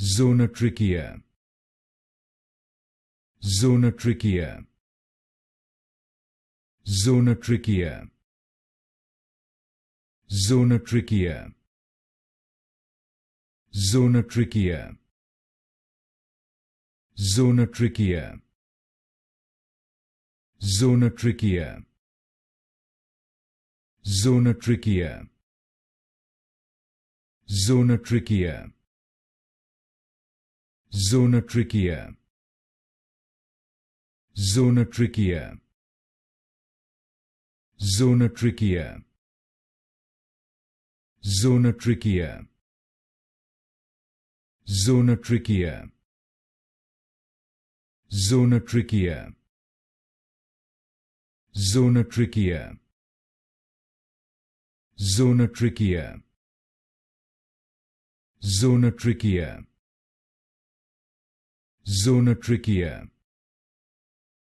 Zonotrichia. Zonotrichia. Zonotrichia. Zonotrichia. Zonotrichia. Zonotrichia. Zonotrichia. Zonotrichia. Zonotrichia. Zonotrichia. Zonotrichia. Zonotrichia. Zonotrichia. Zonotrichia. Zonotrichia. Zonotrichia. Zonotrichia. Zonotrichia. Zonotrichia.